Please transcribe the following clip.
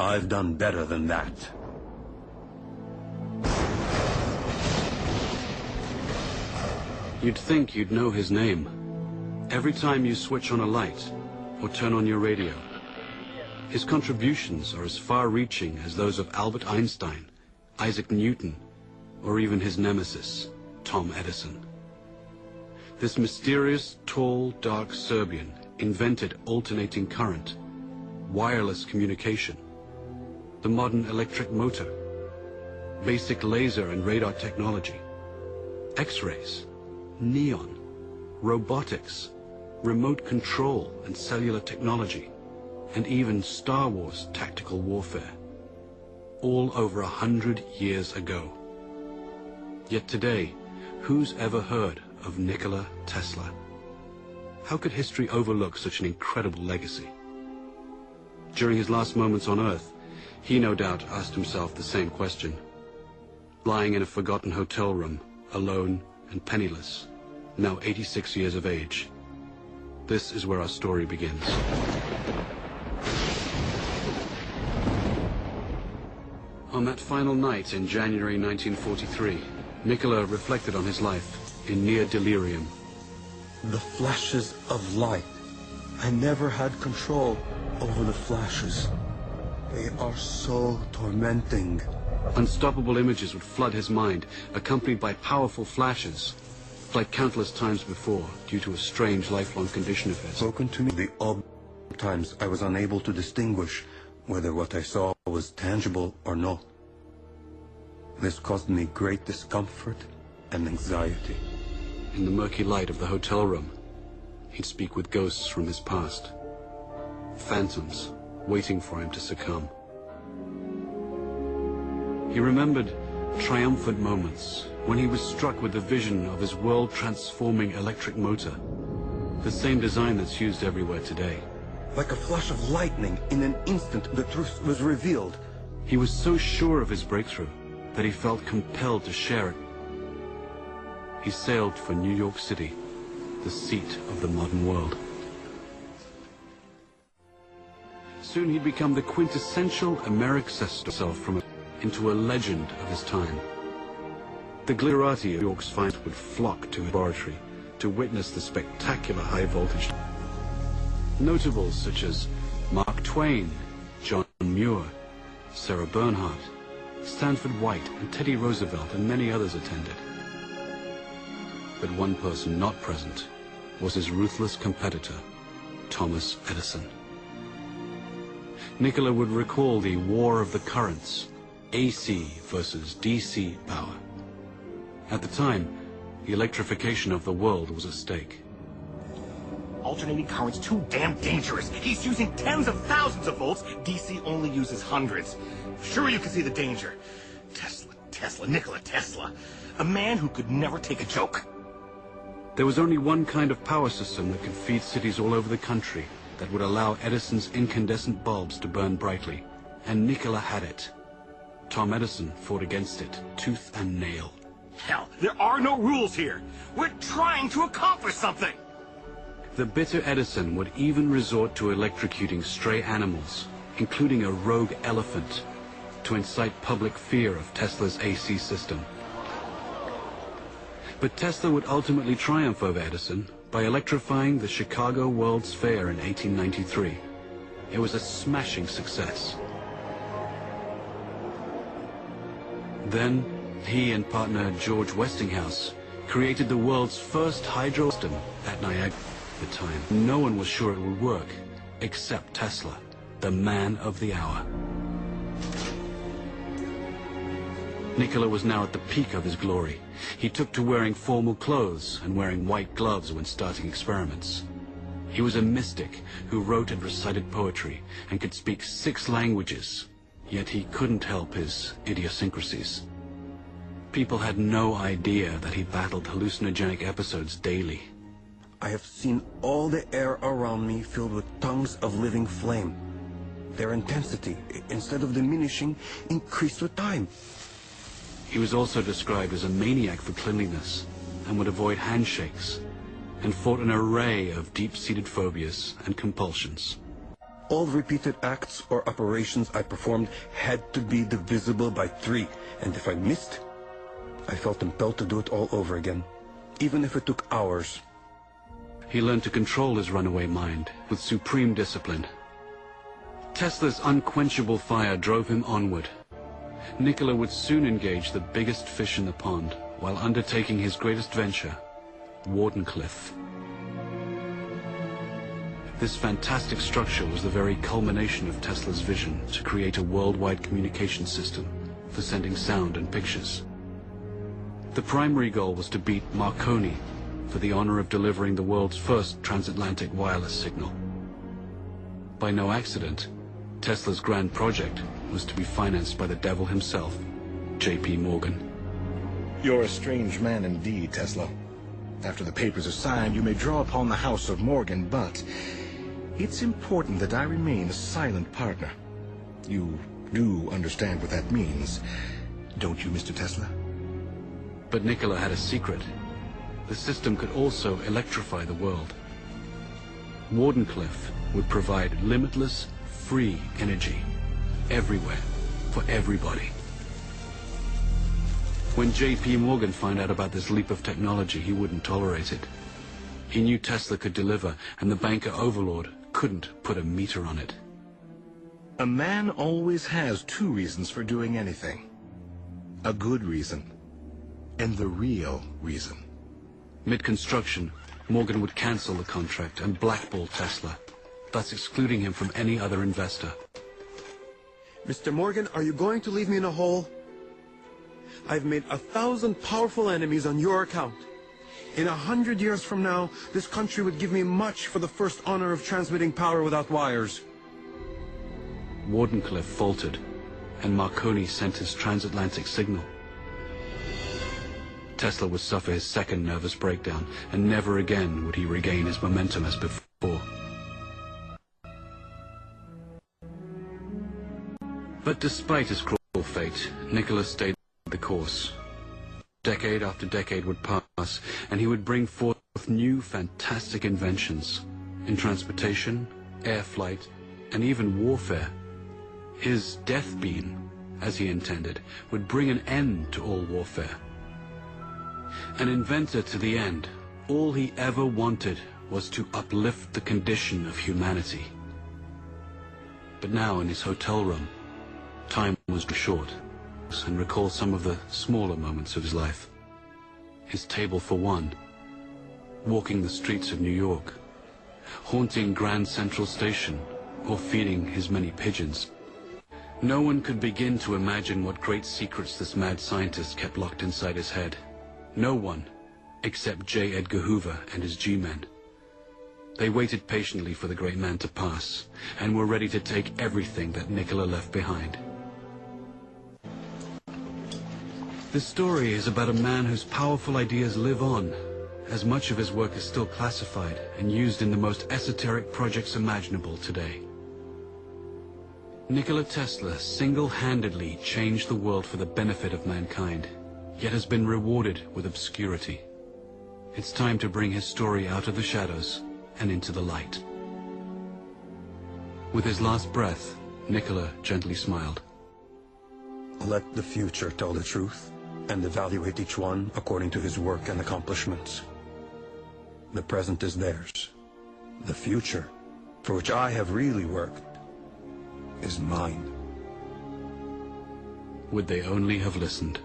I've done better than that. You'd think you'd know his name. Every time you switch on a light or turn on your radio, his contributions are as far-reaching as those of Albert Einstein, Isaac Newton, or even his nemesis, Tom Edison. This mysterious, tall, dark Serbian invented alternating current, wireless communication, the modern electric motor, basic laser and radar technology, X-rays, neon, robotics, remote control and cellular technology, and even Star Wars tactical warfare, all over 100 years ago. Yet today, who's ever heard of Nikola Tesla? How could history overlook such an incredible legacy? During his last moments on Earth, he no doubt asked himself the same question. Lying in a forgotten hotel room, alone and penniless, now 86 years of age. This is where our story begins. On that final night in January 1943, Nikola reflected on his life in near delirium. The flashes of light. I never had control over the flashes. They are so tormenting. Unstoppable images would flood his mind, accompanied by powerful flashes, like countless times before, due to a strange lifelong condition of his. Spoken to me the odd times I was unable to distinguish whether what I saw was tangible or not. This caused me great discomfort and anxiety. In the murky light of the hotel room, he'd speak with ghosts from his past, phantoms waiting for him to succumb. He remembered triumphant moments when he was struck with the vision of his world-transforming electric motor, the same design that's used everywhere today. Like a flash of lightning, in an instant the truth was revealed. He was so sure of his breakthrough that he felt compelled to share it. He sailed for New York City, the seat of the modern world. Soon he'd become the quintessential Americano into a legend of his time. The glitterati of New York's finest would flock to his laboratory to witness the spectacular high voltage. Notables such as Mark Twain, John Muir, Sarah Bernhardt, Stanford White, and Teddy Roosevelt, and many others attended. But one person not present was his ruthless competitor, Thomas Edison. Nikola would recall the war of the currents, AC versus DC power. At the time, the electrification of the world was at stake. Alternating current's too damn dangerous. He's using tens of thousands of volts. DC only uses hundreds. Sure, you can see the danger. Nikola Tesla. A man who could never take a joke. There was only one kind of power system that could feed cities all over the country that would allow Edison's incandescent bulbs to burn brightly, and Nikola had it. Tom Edison fought against it, tooth and nail. Hell, there are no rules here. We're trying to accomplish something. The bitter Edison would even resort to electrocuting stray animals, including a rogue elephant, to incite public fear of Tesla's AC system. But Tesla would ultimately triumph over Edison by electrifying the Chicago World's Fair in 1893. It was a smashing success. Then, he and partner George Westinghouse created the world's first hydro system at Niagara. At the time, no one was sure it would work, except Tesla, the man of the hour. Nikola was now at the peak of his glory. He took to wearing formal clothes and wearing white gloves when starting experiments. He was a mystic who wrote and recited poetry and could speak 6 languages, yet he couldn't help his idiosyncrasies. People had no idea that he battled hallucinogenic episodes daily. I have seen all the air around me filled with tongues of living flame. Their intensity, instead of diminishing, increased with time. He was also described as a maniac for cleanliness and would avoid handshakes and fought an array of deep-seated phobias and compulsions. All repeated acts or operations I performed had to be divisible by 3, and if I missed, I felt impelled to do it all over again, even if it took hours. He learned to control his runaway mind with supreme discipline. Tesla's unquenchable fire drove him onward. Nikola would soon engage the biggest fish in the pond while undertaking his greatest venture, Wardenclyffe. This fantastic structure was the very culmination of Tesla's vision to create a worldwide communication system for sending sound and pictures. The primary goal was to beat Marconi for the honor of delivering the world's first transatlantic wireless signal. By no accident, Tesla's grand project was to be financed by the devil himself, J.P. Morgan. You're a strange man indeed, Tesla. After the papers are signed, you may draw upon the house of Morgan, but it's important that I remain a silent partner. You do understand what that means, don't you, Mr. Tesla? But Nikola had a secret. The system could also electrify the world. Wardenclyffe would provide limitless, free energy, everywhere, for everybody. When J.P. Morgan found out about this leap of technology, he wouldn't tolerate it. He knew Tesla could deliver, and the banker overlord couldn't put a meter on it. A man always has 2 reasons for doing anything. A good reason, and the real reason. Mid-construction, Morgan would cancel the contract and blackball Tesla, thus excluding him from any other investor. Mr. Morgan, are you going to leave me in a hole? I've made 1,000 powerful enemies on your account. In 100 years from now, this country would give me much for the first honor of transmitting power without wires. Wardenclyffe faltered, and Marconi sent his transatlantic signal. Tesla would suffer his second nervous breakdown, and never again would he regain his momentum as before. But despite his cruel fate, Nikola stayed the course. Decade after decade would pass, and he would bring forth new fantastic inventions in transportation, air flight, and even warfare. His death beam, as he intended, would bring an end to all warfare. An inventor to the end, all he ever wanted was to uplift the condition of humanity. But now in his hotel room, time was short, and recall some of the smaller moments of his life. His table for one, walking the streets of New York, haunting Grand Central Station, or feeding his many pigeons. No one could begin to imagine what great secrets this mad scientist kept locked inside his head. No one, except J. Edgar Hoover and his G-men. They waited patiently for the great man to pass, and were ready to take everything that Nikola left behind. This story is about a man whose powerful ideas live on, as much of his work is still classified and used in the most esoteric projects imaginable today. Nikola Tesla single-handedly changed the world for the benefit of mankind, yet has been rewarded with obscurity. It's time to bring his story out of the shadows and into the light. With his last breath, Nikola gently smiled. Let the future tell the truth, and evaluate each one according to his work and accomplishments. The present is theirs. The future, for which I have really worked, is mine. Would they only have listened?